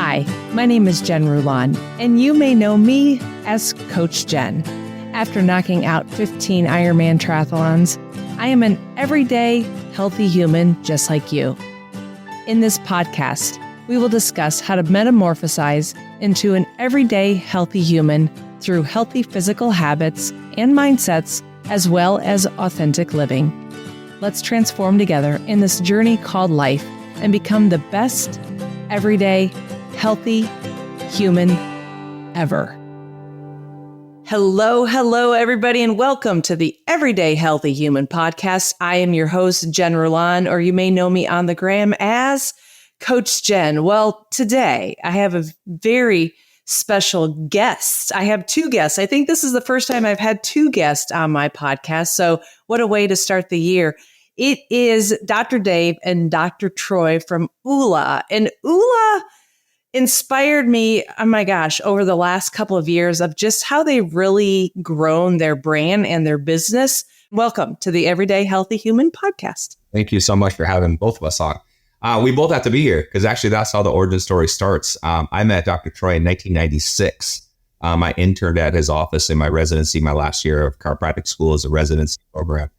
Hi, my name is Jen Rulon, and you may know me as Coach Jen. After knocking out 15 Ironman triathlons, I am an everyday, healthy human just like you. In this podcast, we will discuss how to metamorphosize into an everyday, healthy human through healthy physical habits and mindsets, as well as authentic living. Let's transform together in this journey called life and become the best, everyday, healthy human ever. Hello, everybody, and welcome to the Everyday Healthy Human podcast. I am your host, Jen Rulon, or you may know me on the gram as Coach Jen. Well, today I have a very special guest. I have two guests. I think this is the first time I've had two guests on my podcast. So what a way to start the year. It is Dr. Dave and Dr. Troy from Oola. And Oola inspired me, oh my gosh, over the last couple of years of just how they've really grown their brand and their business. Welcome to the Everyday Healthy Human podcast. Thank you so much for having both of us on. We both have to be here because actually that's how the origin story starts. I met Dr. Troy in 1996. I interned at his office in my residency, my last year of chiropractic school as a residency program.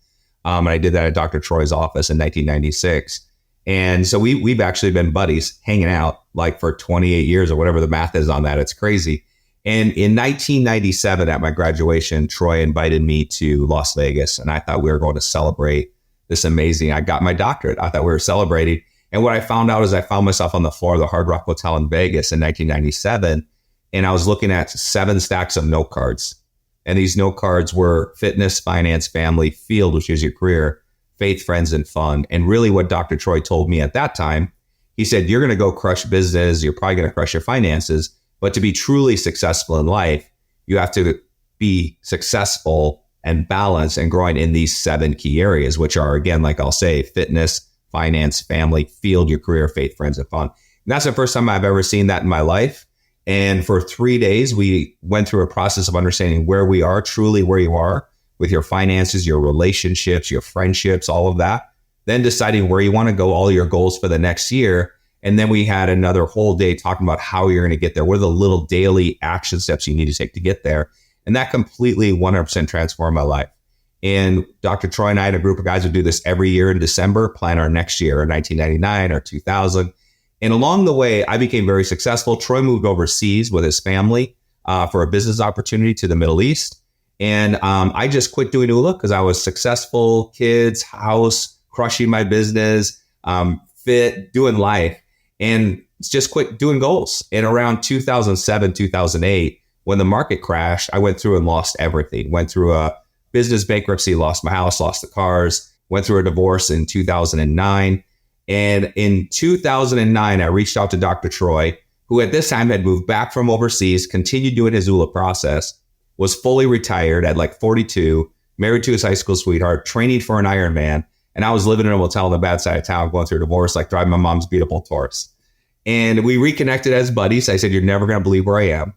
And I did that at Dr. Troy's office in 1996. And so we've actually been buddies hanging out like for 28 years or whatever the math is on that. It's crazy. And in 1997 at my graduation, Troy invited me to Las Vegas and I thought we were going to celebrate this amazing, I got my doctorate. I thought we were celebrating. And what I found out is I found myself on the floor of the Hard Rock Hotel in Vegas in 1997. And I was looking at 7 stacks of note cards. And these note cards were fitness, finance, family, field, which is your career, faith, friends, and fun. And really what Dr. Troy told me at that time, he said, you're going to go crush business. You're probably going to crush your finances. But to be truly successful in life, you have to be successful and balanced and growing in these 7 key areas, which are, again, like I'll say, fitness, finance, family, field, your career, faith, friends, and fun. And that's the first time I've ever seen that in my life. And for 3 days, we went through a process of understanding where we are, truly where you are with your finances, your relationships, your friendships, all of that. Then deciding where you want to go, all your goals for the next year. And then we had another whole day talking about how you're going to get there. What are the little daily action steps you need to take to get there? And that completely 100% transformed my life. And Dr. Troy and I and a group of guys would do this every year in December, plan our next year, or 1999 or 2000. And along the way, I became very successful. Troy moved overseas with his family for a business opportunity to the Middle East. And I just quit doing Oola because I was successful, kids, house, crushing my business, fit, doing life, and just quit doing goals. And around 2007, 2008, when the market crashed, I went through and lost everything. Went through a business bankruptcy, lost my house, lost the cars, went through a divorce in 2009. And in 2009, I reached out to Dr. Troy, who at this time had moved back from overseas, continued doing his Oola process, was fully retired at like 42, married to his high school sweetheart, training for an Ironman. And I was living in a motel on the bad side of town, going through a divorce, like driving my mom's beat up old Taurus. And we reconnected as buddies. I said, you're never going to believe where I am.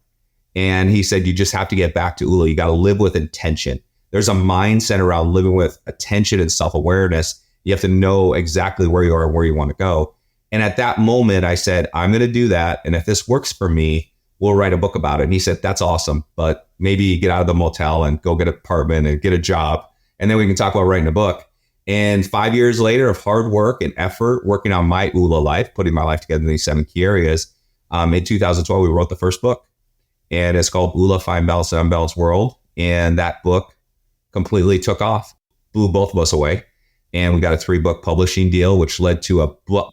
And he said, you just have to get back to Oola. You got to live with intention. There's a mindset around living with attention and self-awareness. You have to know exactly where you are and where you want to go. And at that moment, I said, I'm going to do that. And if this works for me, we'll write a book about it. And he said, that's awesome. But maybe get out of the motel and go get an apartment and get a job. And then we can talk about writing a book. And 5 years later of hard work and effort, working on my Oola life, putting my life together in these 7 key areas, in 2012, we wrote the first book. And it's called Oola, Find Balance in an Unbalanced World. And that book completely took off, blew both of us away. And we got a 3-book publishing deal, which led to a book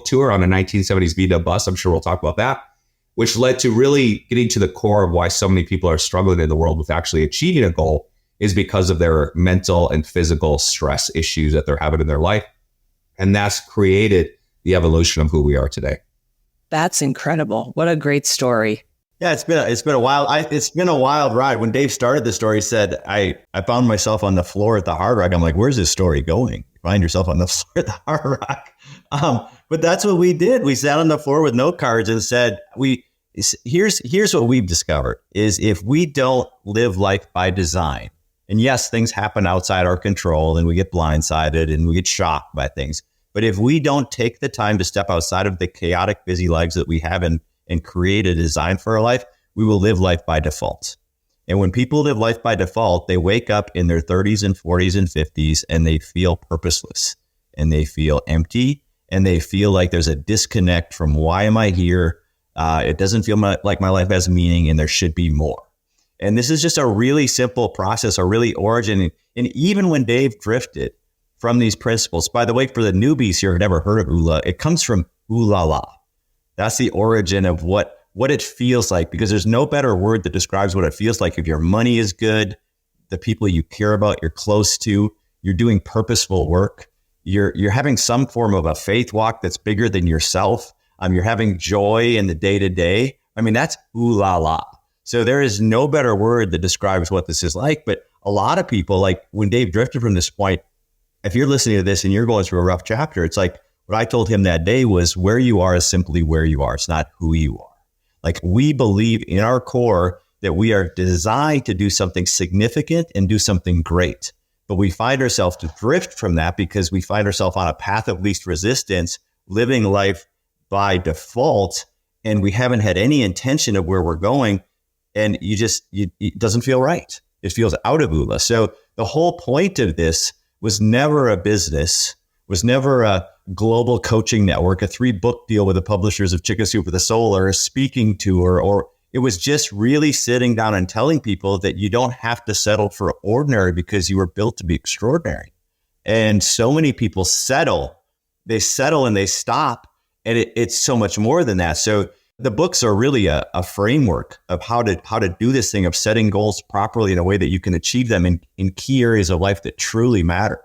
tour on a 1970s VW bus. I'm sure we'll talk about that, which led to really getting to the core of why so many people are struggling in the world with actually achieving a goal is because of their mental and physical stress issues that they're having in their life. And that's created the evolution of who we are today. That's incredible. What a great story. Yeah, it's been a wild ride. When Dave started the story, he said, I found myself on the floor at the Hard Rock. I'm like, where's this story going? You find yourself on the floor at the Hard Rock. But that's what we did. We sat on the floor with note cards and said, here's what we've discovered is if we don't live life by design, and yes, things happen outside our control and we get blindsided and we get shocked by things. But if we don't take the time to step outside of the chaotic, busy lives that we have and create a design for our life, we will live life by default. And when people live life by default, they wake up in their 30s and 40s and 50s and they feel purposeless and they feel empty and they feel like there's a disconnect from why am I here? It doesn't feel like my life has meaning and there should be more. And this is just a really simple process, a really origin. And even when Dave drifted from these principles, by the way, for the newbies here who've never heard of Oola, it comes from Oola. That's the origin of what it feels like, because there's no better word that describes what it feels like if your money is good, the people you care about, you're close to, you're doing purposeful work, you're having some form of a faith walk that's bigger than yourself. You're having joy in the day-to-day. I mean, that's ooh la la. So there is no better word that describes what this is like. But a lot of people, like when Dave drifted from this point, if you're listening to this and you're going through a rough chapter, it's like what I told him that day was where you are is simply where you are. It's not who you are. Like we believe in our core that we are designed to do something significant and do something great. But we find ourselves to drift from that because we find ourselves on a path of least resistance, living life by default, and we haven't had any intention of where we're going. And it doesn't feel right. It feels out of Oola. So the whole point of this was never a business, was never a global coaching network, a 3-book deal with the publishers of Chicken Soup for the Soul, or a speaking tour, or it was just really sitting down and telling people that you don't have to settle for ordinary because you were built to be extraordinary. And so many people settle and they stop, and it's so much more than that. So the books are really a framework of how to do this thing of setting goals properly in a way that you can achieve them in key areas of life that truly matter.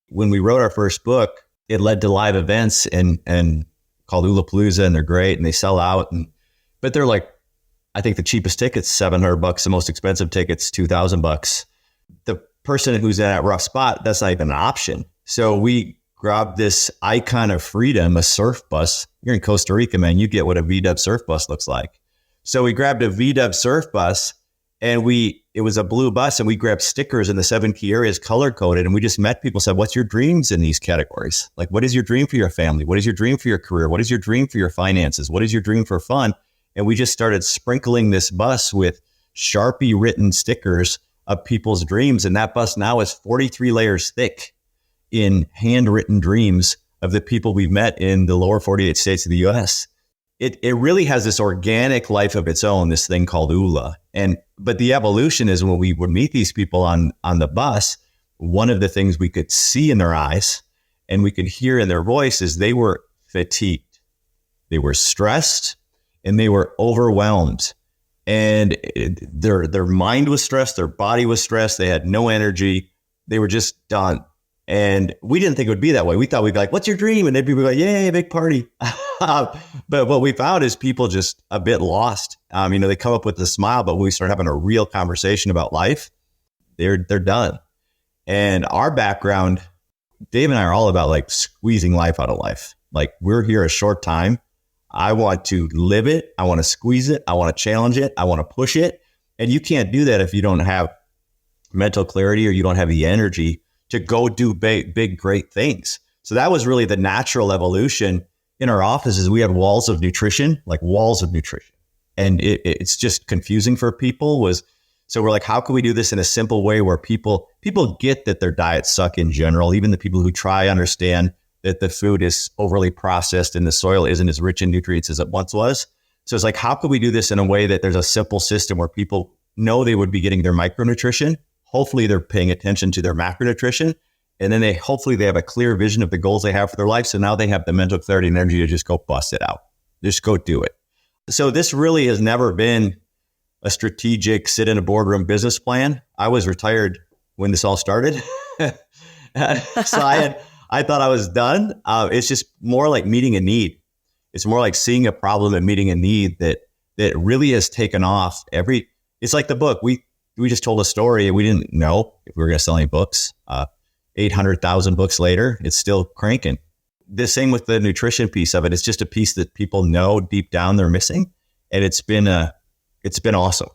When we wrote our first book, it led to live events and called Oolapalooza, and they're great and they sell out. But they're like, I think the cheapest ticket's $700. The most expensive ticket's $2,000. The person who's in that rough spot, that's not even an option. So we grabbed this icon of freedom, a surf bus. You're in Costa Rica, man. You get what a VW surf bus looks like. So we grabbed a VW surf bus, and it was a blue bus, and we grabbed stickers in the 7 key areas, color coded, and we just met people, said, what's your dreams in these categories? Like, what is your dream for your family? What is your dream for your career? What is your dream for your finances? What is your dream for fun? And we just started sprinkling this bus with Sharpie written stickers of people's dreams. And that bus now is 43 layers thick in handwritten dreams of the people we've met in the lower 48 states of the US. It really has this organic life of its own, this thing called Oola. But the evolution is when we would meet these people on the bus, one of the things we could see in their eyes and we could hear in their voice is they were fatigued. They were stressed and they were overwhelmed. And their mind was stressed, their body was stressed, they had no energy, they were just done. And we didn't think it would be that way. We thought we'd be like, what's your dream? And they'd be like, yay, big party. But what we found is people just a bit lost. They come up with a smile, but when we start having a real conversation about life, they're done. And our background, Dave and I are all about like squeezing life out of life. Like we're here a short time. I want to live it. I want to squeeze it. I want to challenge it. I want to push it. And you can't do that if you don't have mental clarity or you don't have the energy to go do big, great things. So that was really the natural evolution. In our offices, we had walls of nutrition. And it's just confusing for people. So we're like, how can we do this in a simple way where people get that their diets suck in general, even the people who try understand that the food is overly processed and the soil isn't as rich in nutrients as it once was. So it's like, how can we do this in a way that there's a simple system where people know they would be getting their micronutrition? Hopefully they're paying attention to their macronutrition. And then hopefully they have a clear vision of the goals they have for their life. So now they have the mental clarity and energy to just go bust it out. Just go do it. So this really has never been a strategic sit in a boardroom business plan. I was retired when this all started. So I thought I was done. It's just more like meeting a need. It's more like seeing a problem and meeting a need that really has taken off. It's like the book. We just told a story and we didn't know if we were going to sell any books. 800,000 books later, it's still cranking. The same with the nutrition piece of it. It's just a piece that people know deep down they're missing. And it's been awesome.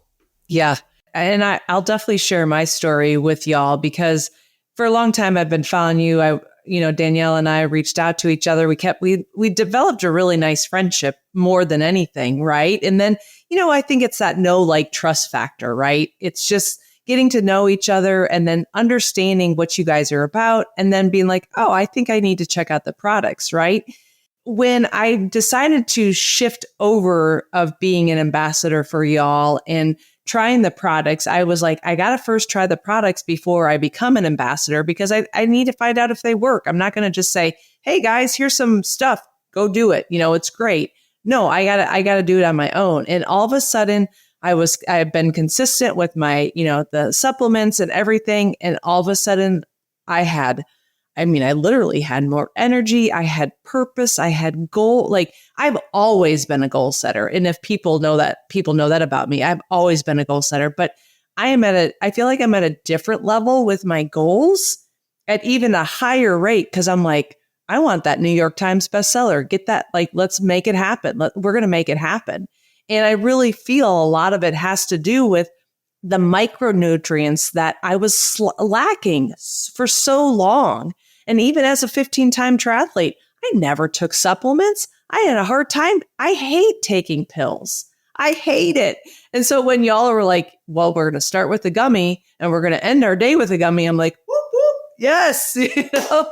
Yeah. And I'll definitely share my story with y'all because for a long time I've been following you. Danielle and I reached out to each other. We developed a really nice friendship more than anything. Right. And then, I think it's that know, like, trust factor, right? It's just getting to know each other and then understanding what you guys are about and then being like, oh, I think I need to check out the products, right? When I decided to shift over of being an ambassador for y'all and trying the products, I was like, I got to first try the products before I become an ambassador because I need to find out if they work. I'm not going to just say, hey guys, here's some stuff, go do it. It's great. No, I gotta do it on my own. And all of a sudden I have been consistent with my, the supplements and everything. And all of a sudden I literally had more energy. I had purpose. I had goal. Like, I've always been a goal setter. And if people know that about me, I've always been a goal setter, but I feel like I'm at a different level with my goals at even a higher rate. Cause I'm like, I want that New York Times bestseller. Get that. Like, let's make it happen. We're going to make it happen. And I really feel a lot of it has to do with the micronutrients that I was lacking for so long. And even as a 15-time triathlete, I never took supplements. I had a hard time. I hate taking pills. I hate it. And so when y'all were like, well, we're going to start with the gummy and we're going to end our day with a gummy, I'm like, whoop, whoop, yes.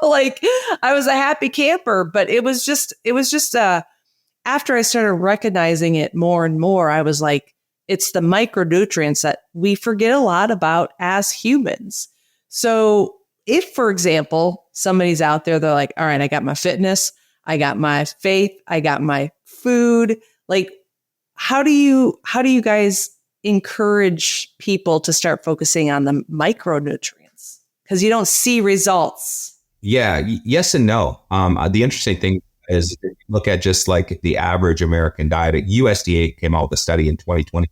Like, I was a happy camper, but it was just after I started recognizing it more and more, I was like, it's the micronutrients that we forget a lot about as humans. So if, for example, somebody's out there, they're like, all right, I got my fitness, I got my faith, I got my food. Like, how do you guys encourage people to start focusing on the micronutrients? Because you don't see results. Yeah, yes and no. The interesting thing is, if you look at just like the average American diet, USDA came out with a study in 2021,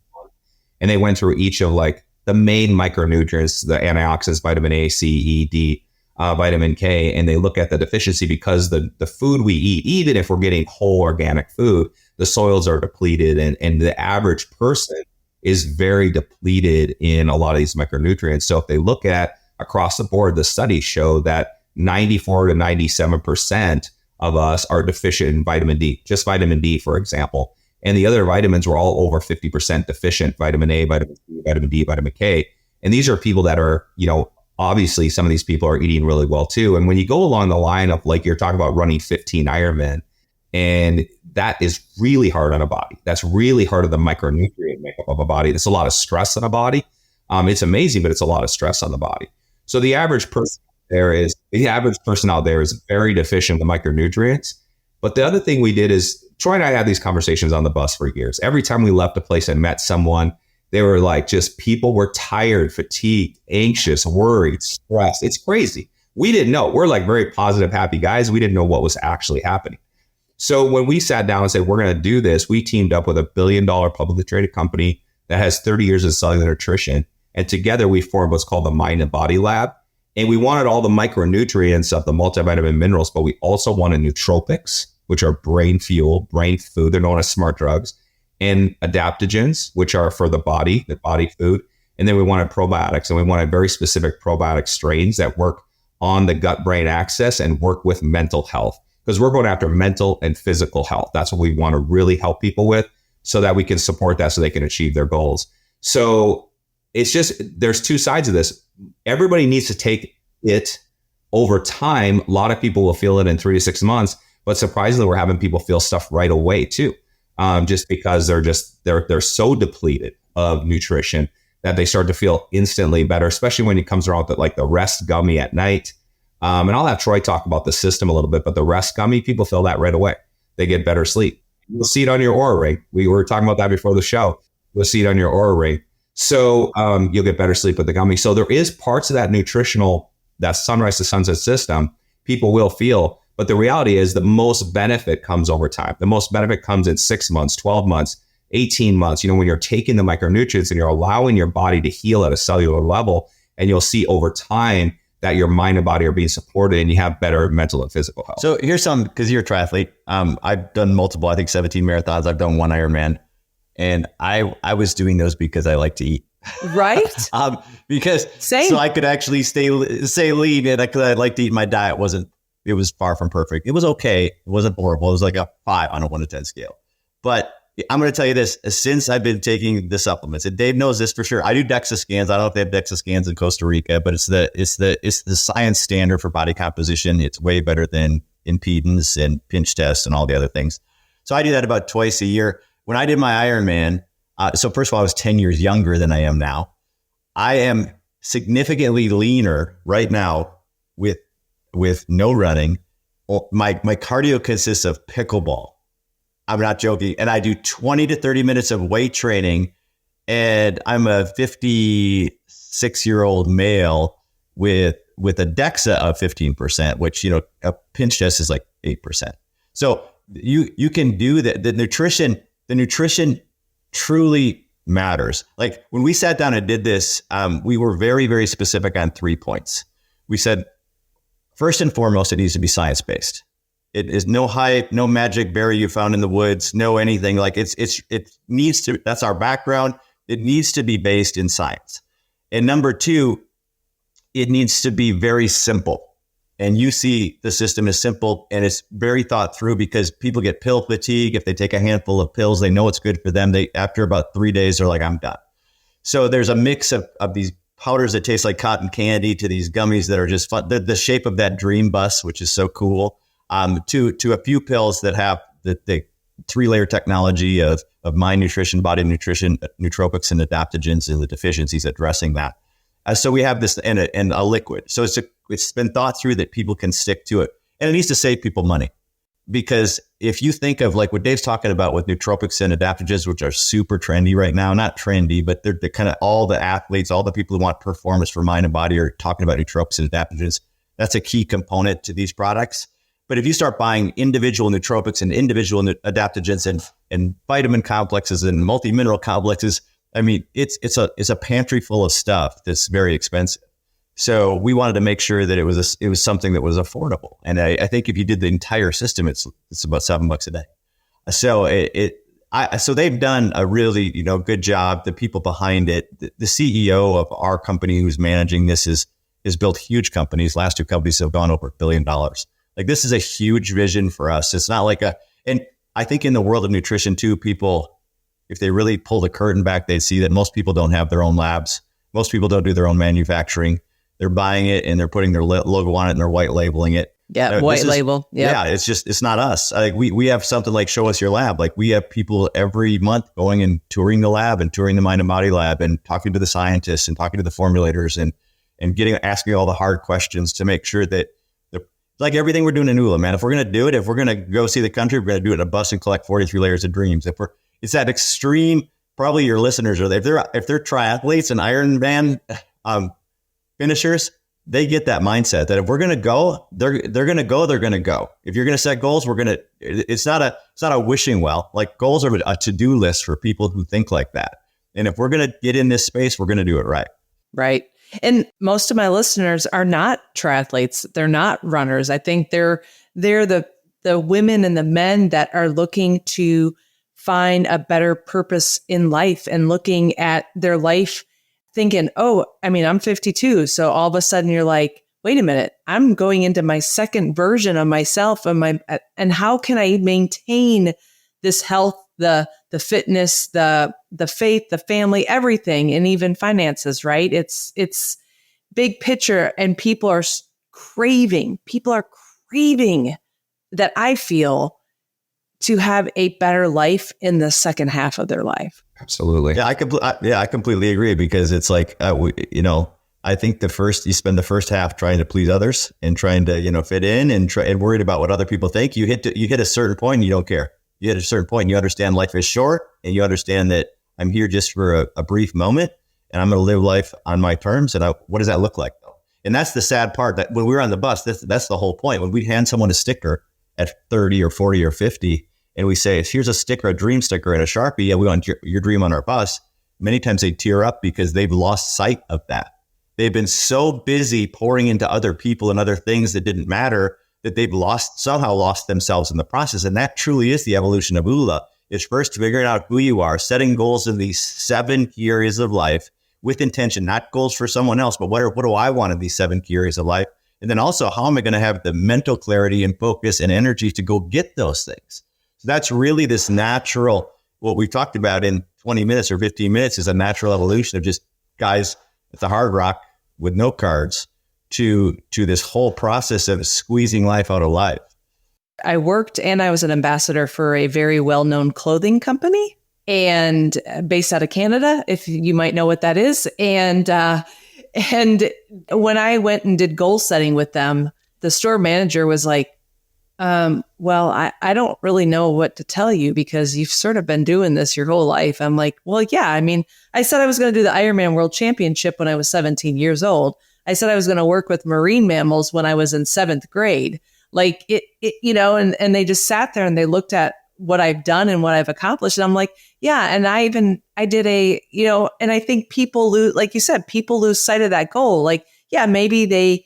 and they went through each of like the main micronutrients, the antioxidants, vitamin A, C, E, D, vitamin K, and they look at the deficiency because the food we eat, even if we're getting whole organic food, the soils are depleted, and the average person is very depleted in a lot of these micronutrients. So if they look at across the board, the studies show that 94 to 97% of us are deficient in vitamin D, just vitamin D, for example. And the other vitamins were all over 50% deficient: vitamin A, vitamin C, vitamin D, vitamin K. And these are people that are, obviously some of these people are eating really well too. And when you go along the line of, like, you're talking about running 15 Ironman, and that is really hard on a body. That's really hard on the micronutrient makeup of a body. There's a lot of stress on a body. It's amazing, but it's a lot of stress on the body. So the average person out there is very deficient in the micronutrients. But the other thing we did is, Troy and I had these conversations on the bus for years. Every time we left a place and met someone, they were like, people were tired, fatigued, anxious, worried, stressed. It's crazy. We didn't know. We're like very positive, happy guys. We didn't know what was actually happening. So when we sat down and said, we're going to do this, we teamed up with a $1 billion publicly traded company that has 30 years of cellular nutrition. And together we formed what's called the Mind and Body Lab. And we wanted all the micronutrients of the multivitamin minerals, but we also wanted nootropics, which are brain fuel, brain food. They're known as smart drugs, and adaptogens, which are for the body food. And then we wanted probiotics, and we wanted very specific probiotic strains that work on the gut-brain axis and work with mental health, because we're going after mental and physical health. That's what we want to really help people with, so that we can support that so they can achieve their goals. So it's just, there's two sides of this. Everybody needs to take it over time. A lot of people will feel it in 3 to 6 months, but surprisingly, we're having people feel stuff right away too, just because they're so depleted of nutrition that they start to feel instantly better, especially when it comes around with like the rest gummy at night. And I'll have Troy talk about the system a little bit, but the rest gummy, people feel that right away. They get better sleep. You'll see it on your Oura ring. We were talking about that before the show. You'll see it on your Oura ring. So you'll get better sleep with the gummy. So there is parts of that nutritional, that sunrise to sunset system, people will feel. But the reality is the most benefit comes over time. The most benefit comes in 6 months, 12 months, 18 months. When you're taking the micronutrients and you're allowing your body to heal at a cellular level, and you'll see over time that your mind and body are being supported and you have better mental and physical health. So here's some, because you're a triathlete. I've done multiple, I think 17 marathons. I've done 1 Ironman. And I was doing those because I like to eat. Right? Because Same. So I could actually stay lean, and I like to eat. My diet wasn't it was far from perfect. It was okay. It wasn't horrible. It was like a 5 on a 1 to 10 scale. But I'm going to tell you this, since I've been taking the supplements, and Dave knows this for sure. I do DEXA scans. I don't know if they have DEXA scans in Costa Rica, but it's the science standard for body composition. It's way better than impedance and pinch tests and all the other things. So I do that about twice a year. When I did my Ironman, so first of all, I was 10 years younger than I am now. I am significantly leaner right now with no running. My cardio consists of pickleball. I'm not joking. And I do 20 to 30 minutes of weight training. And I'm a 56-year-old male with a DEXA of 15%, which, a pinch test is like 8%. So you can do that. The nutrition truly matters. Like when we sat down and did this, we were very, very specific on 3 points. We said, first and foremost, it needs to be science-based. It is no hype, no magic berry you found in the woods, no anything. Like it needs to, that's our background. It needs to be based in science. And number 2, it needs to be very simple. And you see the system is simple and it's very thought through, because people get pill fatigue. If they take a handful of pills, they know it's good for them. After about 3 days, they're like, I'm done. So there's a mix of these powders that taste like cotton candy to these gummies that are just fun. The shape of that dream bus, which is so cool, to a few pills that have the 3-layer technology of mind nutrition, body nutrition, nootropics, and adaptogens, and the deficiencies addressing that. So we have this and a liquid. So it's been thought through that people can stick to it, and it needs to save people money. Because if you think of like what Dave's talking about with nootropics and adaptogens, which are super trendy right now, not trendy, but they're kind of all the athletes, all the people who want performance for mind and body are talking about nootropics and adaptogens. That's a key component to these products. But if you start buying individual nootropics and individual adaptogens and vitamin complexes and multi-mineral complexes, I mean, it's a pantry full of stuff that's very expensive. So we wanted to make sure that it was something that was affordable. And I think if you did the entire system, it's about $7 a day. So so they've done a really, good job. The people behind it, the CEO of our company who's managing this has built huge companies. Last 2 companies have gone over $1 billion. Like this is a huge vision for us. It's not like and I think in the world of nutrition too, people, if they really pull the curtain back, they'd see that most people don't have their own labs. Most people don't do their own manufacturing. They're buying it and they're putting their logo on it and they're white labeling it. Yeah, white label. Yep. Yeah, it's not us. Like we have something like Show Us Your Lab. Like we have people every month going and touring the lab and touring the mind and body lab and talking to the scientists and talking to the formulators and asking all the hard questions to make sure that like everything we're doing in Oola, man. If we're going to do it, if we're going to go see the country, we're going to do it in a bus and collect 43 layers of dreams. It's that extreme. Probably your listeners are there. If they're triathletes and Ironman finishers, they get that mindset that if we're going to go, they're going to go. They're going to go. If you're going to set goals, it's not a wishing well. Like goals are a to-do list for people who think like that. And if we're going to get in this space, we're going to do it right. Right. And most of my listeners are not triathletes. They're not runners. I think they're the women and the men that are looking to find a better purpose in life and looking at their life thinking, I'm 52. So all of a sudden you're like, wait a minute, I'm going into my second version of myself and how can I maintain this health, the fitness, the faith, the family, everything, and even finances, right? It's big picture, and people are craving that, I feel, to have a better life in the second half of their life. Absolutely. Yeah, I completely agree, because it's like, I think you spend the first half trying to please others and trying to, fit in and worried about what other people think. You hit a certain point and you don't care. You hit a certain point and you understand life is short, and you understand that I'm here just for a brief moment and I'm going to live life on my terms. And what does that look like though? And that's the sad part, that when we were on the bus, that's the whole point. When we hand someone a sticker at 30 or 40 or 50, and we say, here's a sticker, a dream sticker and a Sharpie. Yeah, we want your dream on our bus. Many times they tear up because they've lost sight of that. They've been so busy pouring into other people and other things that didn't matter that they've somehow lost themselves in the process. And that truly is the evolution of Oola, is first figuring out who you are, setting goals in these 7 key areas of life with intention, not goals for someone else, but what do I want in these 7 key areas of life? And then also, how am I going to have the mental clarity and focus and energy to go get those things? So that's really this natural, what we talked about in 20 minutes or 15 minutes is a natural evolution of just guys at the Hard Rock with no cards to this whole process of squeezing life out of life. I worked and I was an ambassador for a very well-known clothing company and based out of Canada, if you might know what that is. And when I went and did goal setting with them, the store manager was like, well, I don't really know what to tell you because you've sort of been doing this your whole life. I'm like, well, yeah, I mean, I said I was going to do the Ironman World Championship when I was 17 years old. I said I was going to work with marine mammals when I was in 7th grade. Like it, and they just sat there and they looked at what I've done and what I've accomplished. And I'm like, yeah. And I did and I think people lose, like you said, people lose sight of that goal. Like, yeah, maybe they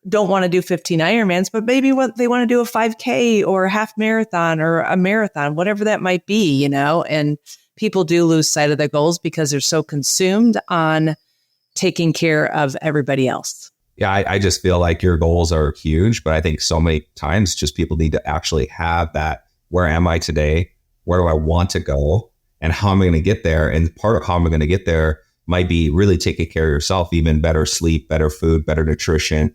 don't want to do 15 Ironmans, but maybe what they want to do a 5K or a half marathon or a marathon, whatever that might be, and people do lose sight of their goals because they're so consumed on taking care of everybody else. Yeah, I just feel like your goals are huge, but I think so many times just people need to actually have that. Where am I today? Where do I want to go? And how am I going to get there? And part of how I'm going to get there might be really taking care of yourself, even better sleep, better food, better nutrition,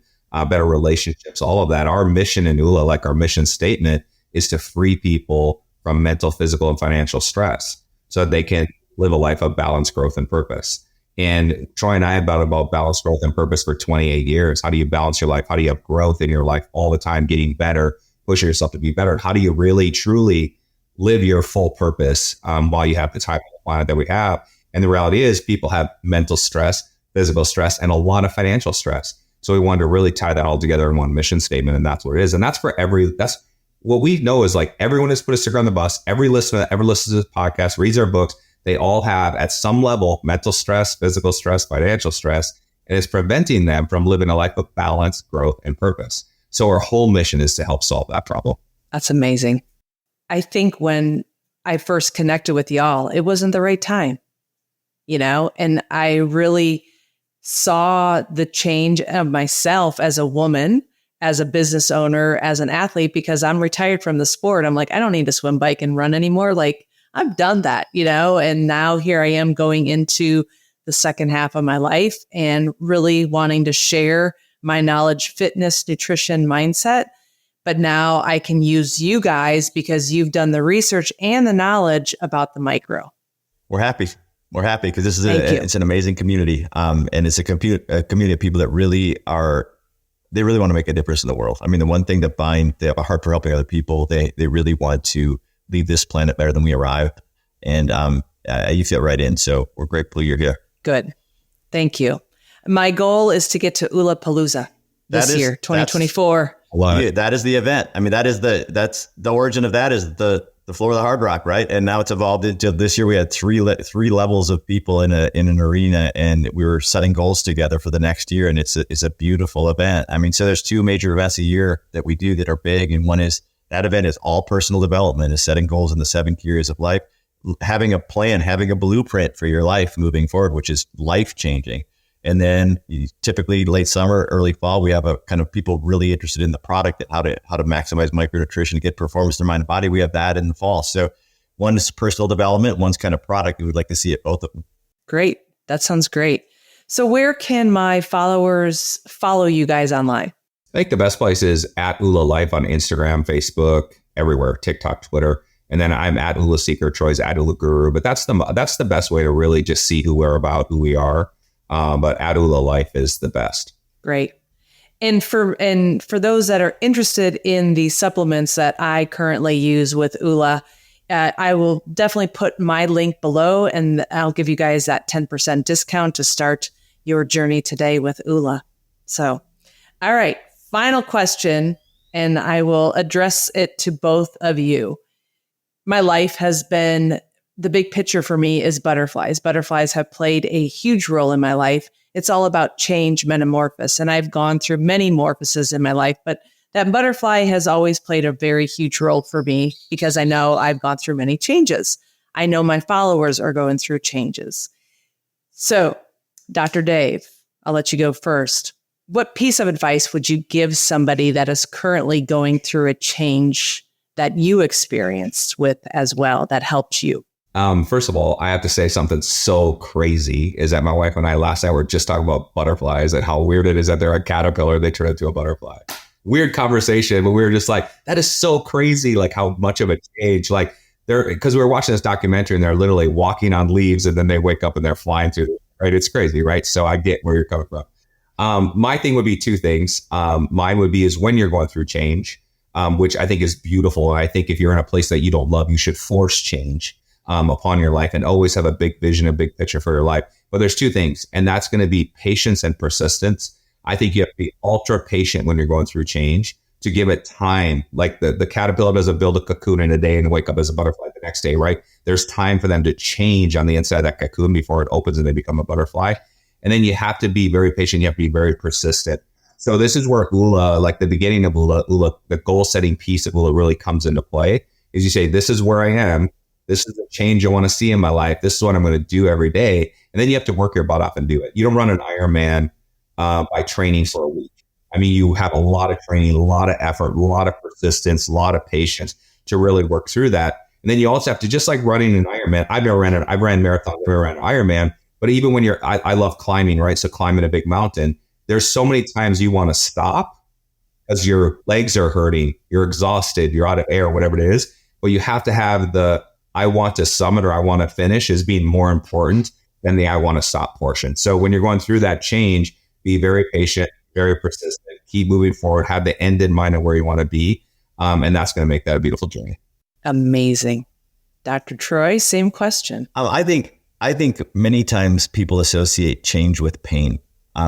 better relationships, all of that. Our mission in Oola, like our mission statement, is to free people from mental, physical, and financial stress so that they can live a life of balance, growth, and purpose. And Troy and I have about balance, growth, and purpose for 28 years. How do you balance your life? How do you have growth in your life all the time, getting better, pushing yourself to be better? How do you really, truly live your full purpose while you have the time on the planet that we have? And the reality is people have mental stress, physical stress, and a lot of financial stress. So we wanted to really tie that all together in one mission statement. And that's what it is. And that's that's what we know is like everyone has put a sticker on the bus. Every listener that ever listens to this podcast, reads our books, they all have at some level mental stress, physical stress, financial stress, and it's preventing them from living a life of balance, growth, and purpose. So our whole mission is to help solve that problem. That's amazing. I think when I first connected with y'all, it wasn't the right time, and I really saw the change of myself as a woman, as a business owner, as an athlete, because I'm retired from the sport. I'm like, I don't need to swim, bike, and run anymore. Like, I've done that, and now here I am going into the second half of my life and really wanting to share my knowledge, fitness, nutrition, mindset. But now I can use you guys because you've done the research and the knowledge about the micro. We're happy. We're happy because this is it's an amazing community. And it's a community of people that really want to make a difference in the world. I mean, the one thing that they have a heart for helping other people. They really want to leave this planet better than we arrived. And you fit right in. So we're grateful you're here. Good. Thank you. My goal is to get to Oola Palooza this year, 2024. Yeah, that is the event. I mean, that's the origin of that is the floor of the Hard Rock, right? And now it's evolved into this year. We had three levels of people in an arena, and we were setting goals together for the next year. And it's a beautiful event. I mean, so there's 2 major events a year that we do that are big, and one is that event is all personal development, is setting goals in the 7 key areas of life, having a plan, having a blueprint for your life moving forward, which is life changing. And then typically late summer, early fall, we have a kind of people really interested in the product, how to maximize micronutrition to get performance in their mind and body. We have that in the fall. So one is personal development, one's kind of product. We would like to see it, both of them. Great. That sounds great. So where can my followers follow you guys online? I think the best place is at Oola Life on Instagram, Facebook, everywhere, TikTok, Twitter. And then I'm at Oola Seeker, Troy's at Oola Guru. But that's the best way to really just see who we're about, who we are. But at Oola Life is the best. Great. And for those that are interested in the supplements that I currently use with Oola, I will definitely put my link below, and I'll give you guys that 10% discount to start your journey today with Oola. So, all right, final question, and I will address it to both of you. My life has been, the big picture for me is butterflies. Butterflies have played a huge role in my life. It's all about change, metamorphosis, and I've gone through many morphoses in my life, but that butterfly has always played a very huge role for me because I know I've gone through many changes. I know my followers are going through changes. So, Dr. Dave, I'll let you go first. what piece of advice would you give somebody that is currently going through a change that you experienced with as well that helped you? First of all, I have to say something so crazy is that my wife and I last night were just talking about butterflies and how weird it is that they're a caterpillar, they turn into a butterfly. Weird conversation, but we were just like, that is so crazy, like how much of a change, like because we were watching this documentary and they're literally walking on leaves and then they wake up and they're flying through, right? It's crazy, right? So I get where you're coming from. My thing would be two things. Mine would be is when you're going through change, which I think is beautiful. And I think if you're in a place that you don't love, you should force change upon your life and always have a big vision, a big picture for your life. But there's two things, and that's going to be patience and persistence. I think you have to be ultra patient when you're going through change to give it time. Like the caterpillar doesn't build a cocoon in a day and wake up as a butterfly the next day, right? There's time for them to change on the inside of that cocoon before it opens and they become a butterfly. And then you have to be very patient. You have to be very persistent. So this is where Oola, like the beginning of Oola, the goal setting piece of Oola really comes into play. Is you say, this is where I am. This is the change I want to see in my life. This is what I'm going to do every day. And then you have to work your butt off and do it. You don't run an Ironman by training for a week. I mean, you have a lot of training, a lot of effort, a lot of persistence, a lot of patience to really work through that. And then you also have to, just like running an Ironman. I've ran marathons, I've never ran an Ironman. But even when I love climbing, right? So climbing a big mountain, there's so many times you want to stop because your legs are hurting, you're exhausted, you're out of air, whatever it is. But you have to have the I want to summit or I want to finish as being more important than the I want to stop portion. So when you're going through that change, be very patient, very persistent, keep moving forward, have the end in mind of where you want to be. And that's going to make that a beautiful journey. Amazing. Dr. Troy, same question. I think many times people associate change with pain.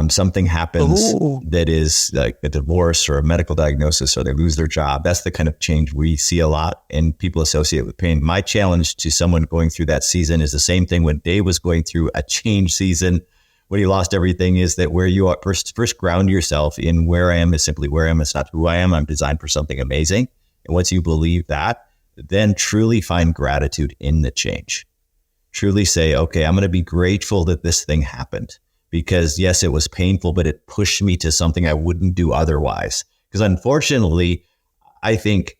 Something happens that is like a divorce or a medical diagnosis, or they lose their job. That's the kind of change we see a lot, and people associate with pain. My challenge to someone going through that season is the same thing when Dave was going through a change season when he lost everything, is that where you are, first ground yourself in where I am is simply where I am. It's not who I am. I'm designed for something amazing. And once you believe that, then truly find gratitude in the change. Truly say, okay, I'm going to be grateful that this thing happened. Because yes, it was painful, but it pushed me to something I wouldn't do otherwise. Because unfortunately, I think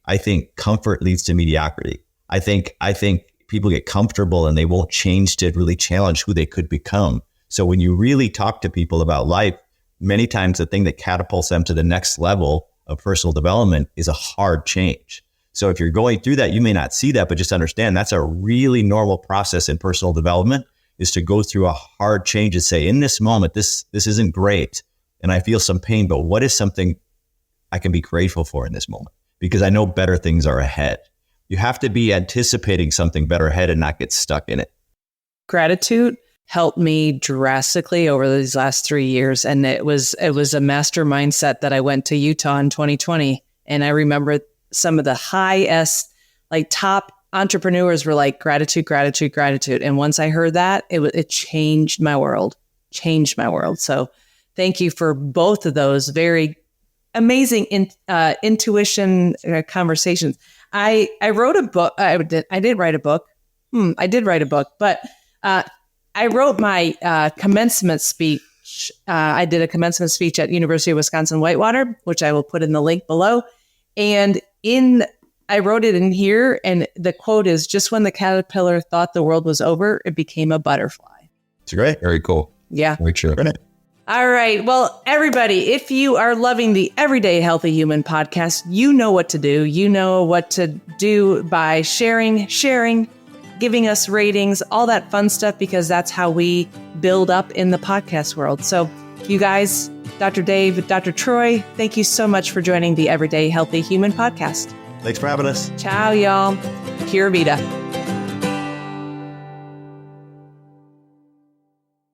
comfort leads to mediocrity. I think people get comfortable and they won't change to really challenge who they could become. So when you really talk to people about life, many times the thing that catapults them to the next level of personal development is a hard change. So if you're going through that, you may not see that, but just understand that's a really normal process in personal development, is to go through a hard change and say, in this moment, this isn't great. And I feel some pain, but what is something I can be grateful for in this moment? Because I know better things are ahead. You have to be anticipating something better ahead and not get stuck in it. Gratitude helped me drastically over these last 3 years. And it was a master mindset that I went to Utah in 2020. And I remember some of the highest, like top entrepreneurs were like, gratitude, gratitude, gratitude. And once I heard that, it changed my world. So thank you for both of those very amazing intuition conversations. I wrote a book. I didn't write a book. I did write a book, but I wrote my commencement speech. I did a commencement speech at University of Wisconsin-Whitewater, which I will put in the link below. And I wrote it in here, and the quote is, just when the caterpillar thought the world was over, it became a butterfly. It's great. Very cool. Yeah. Very true. All right. Well, everybody, if you are loving the Everyday Healthy Human podcast, you know what to do. You know what to do by sharing, giving us ratings, all that fun stuff, because that's how we build up in the podcast world. So you guys, Dr. Dave, Dr. Troy, thank you so much for joining the Everyday Healthy Human podcast. Thanks for having us. Ciao, y'all. Pura vida.